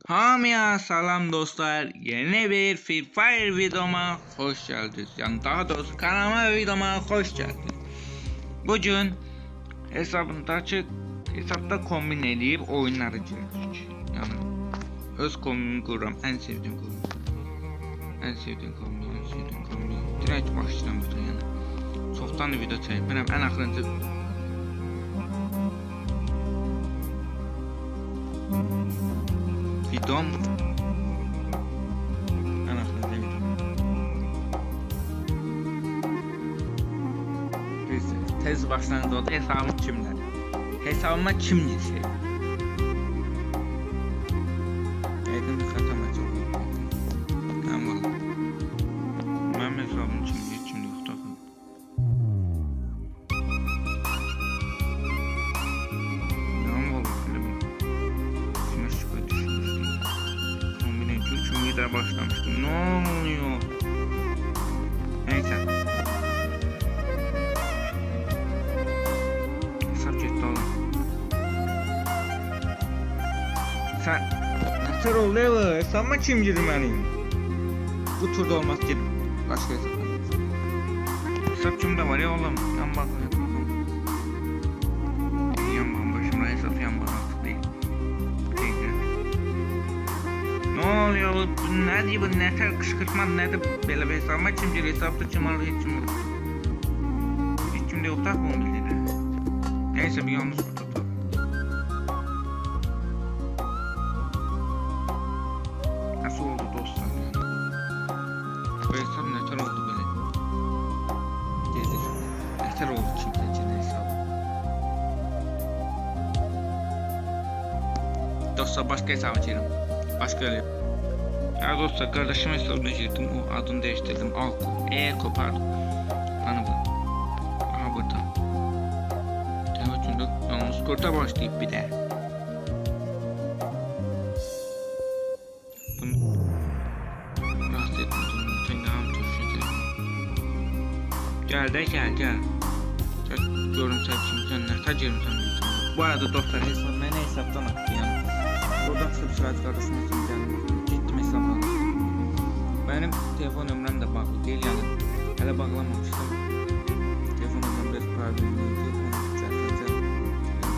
Hamıya salam dostlar. Yeni bir Free Fire videoma hoş geldiniz. Yani daha doğrusu kanalıma videoma hoş geldiniz. Bugün hesapta kombin edip oyunları girdik. Yani öz kombinimi kururam. En sevdiğim kombin. Direkt başlayacağım bütün yani. Çoxdan video çəkmirəm. En axırıncı videom tez başlandı oldu. Hesabım kimler? Hesabıma kim girse? Aydın xatama çok. Tamam. Mənim hesabım kim yoxdur. Tamam oldu film. Şuna şüphe düşmüştüm. Kombinatör çünkü de başlamıştım. Ne oluyor? Neyse. Sen nasıl oluyor? Hesabıma kim girmeliyim? Bu turda olmaz ki. Başka hesap. Hesap kimde var ya oğlum? Yan bak. Yan bak başımda hesap yan bak artık değil. Ne oluyor? Bu ne diyor? Bu ne ter kışkırtma ne de böyle bir hesabıma kim giriyor? Hesapta kim alıyor? Hiç kim yok. Hiç kimde yok da bunu bildiler. Neyse bir yanlış oldu. Nasıl oldu dostlar yani? Bu hesap neler oldu böyle? Gelir. Neler oldu kimden hesabı? Dostlar başka hesaba girdim. Başka öyle. Ya dostlar kardeşim hesabına girdim. O adını değiştirdim. Alko. Pardon. Hani bu. Aha burada. Telefonda yalnız kurta başlayıp bir de. Gel. Görüntü açayım sen tacırım. Bu arada dostlar beni hesaptan attı yani. Buradan subscribe kardeşim hesabına gittim hesabına. Benim telefon ömrüm de bağlı değil yani. Hele bağlamamıştım. Telefon ömrüm biraz problemliydi.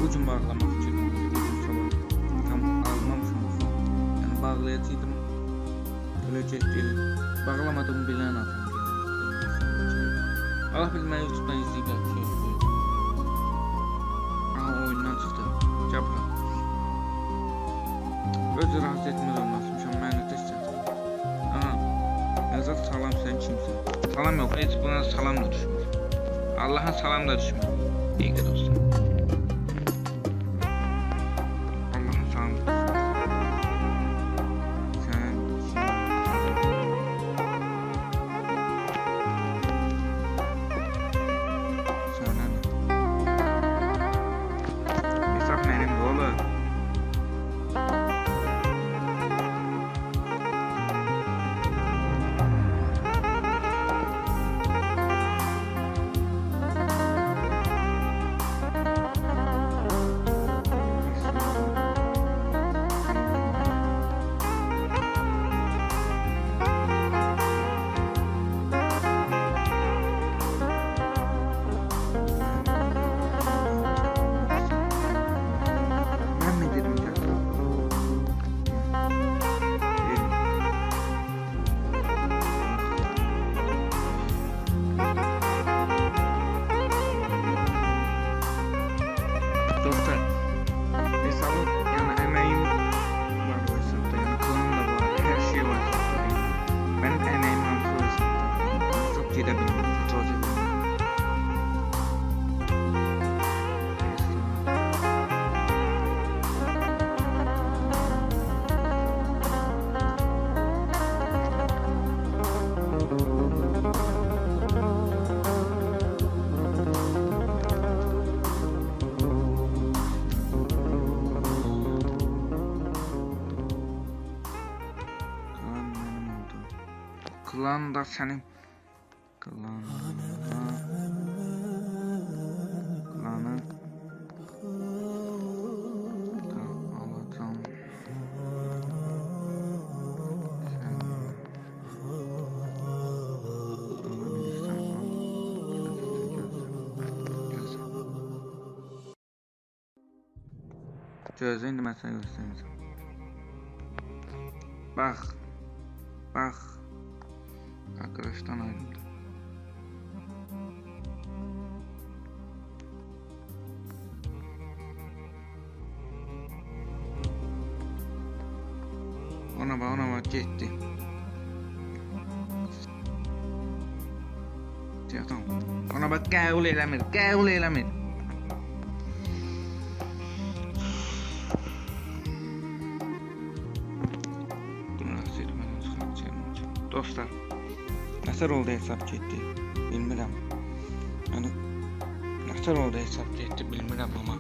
Ucun bağlamak için sabah tam almamışım. Yani bağlayacıydım. Ölecek değil. Bağlamadığımı bilen adam. Allah bilir, ben YouTube'dan izleyip yapıyorum. Aha oyundan çıktı. Cabra. Özü rahatsız etmez olmazmış ama ben de istedim. Aha. Yazar salam sen kimsin? Salam yok. Hiç buna salam da düşmüyor. Allah'ın salam da düşmüyor. İyi ki dostum. Allah'ın salam da düşmüyor. Dostlar hesabım yani emeğim var bu hesapta yani klanım da var her şey var hesapta benim emeğim hamsi o hesapta çok gidebilirim çok gidebilirim. Klan da senin klanı da alacağım. Gözlə indi mən sənə göstərəcəm. Bax. Bax. Arkadaşdan ayrıldı. Ona bak getdi. Ona bak qəbul eləmir. Dostlar, nətər oldu hesab getdi, bilmirəm. Yəni, nətər oldu hesab getdi, bilmirəm, amma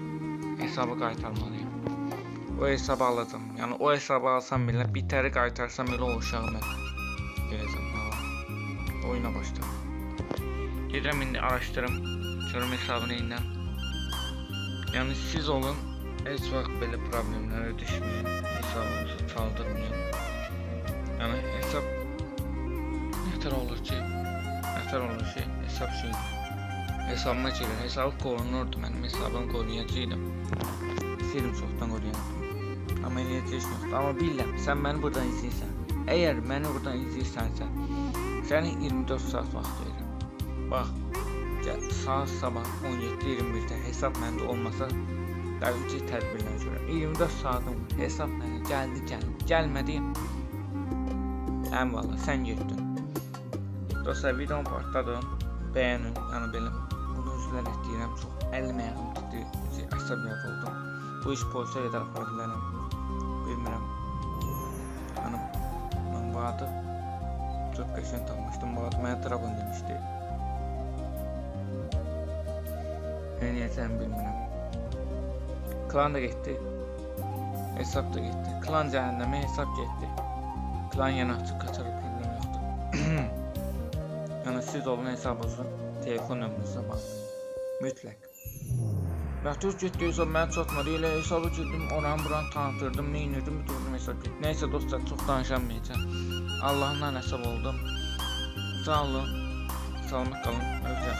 hesabı qaytarmalıyım. O hesabı alacağım. Yəni, o hesabı alsam belə, bitəri qaytarsam elə o uşağı mən gələcəm. Oyuna başlayalım. Gedirəm, indi araşdırım, görüm hesabı neyindən. Yəni, siz olun, heç vaxt belə problemlərə düşməyin, hesabınızı çaldırmayın. Yəni, hesab nətər olur ki, hesab şeydir. Hesabıma girir, hesabı qorunurdu, mənim hesabım qoruyacaqdım. İstəyirəm çoxdan qoruyacaqdım. Amma eləyəcək heç yoxdur. Amma bilirəm, sən məni buradan izləyirsən. Əgər məni buradan izləyirsənsə, səni 24 saat vaxt verirəm. Bax, saat sabah 17:21-də hesab məndə olmasa, dəqiqçi tədbirlər görürəm. 24 saatım hesab mənə gəlmədi. Valla, sən getdin. Dostlar, videomu partladım. Bəyənin, yəni belə bunu üzvlər etdirəm. Çox əlim ayağım titrəyir, əsəbiyyət oldum. Bu iş polisiya qədər apara bilərəm. Bilmirəm. Yəni, mən bu adı çox qəşəng tanımışdım. Bu adı mənə Dragon demişdi. Nəyəcəm bilmirəm. Klan da getdi. Hesab da getdi. Klan cəhənnəmə, hesab getdi. Klan yenə açıq qaçar, problem yoxdur. Yəni siz olun hesabınızı, telefon nömrənizə baxın. Mütləq. Yatır getdi hesab mənə çatmadı, elə hesabı girdim, oranı buranı tanıtırdım, neynirdim, bütün hesab getdi. Nəysə dostlar, çox danışamayacağım. Allah'ından hesab oldum. Sağ olun, salamat qalın, özünüzə.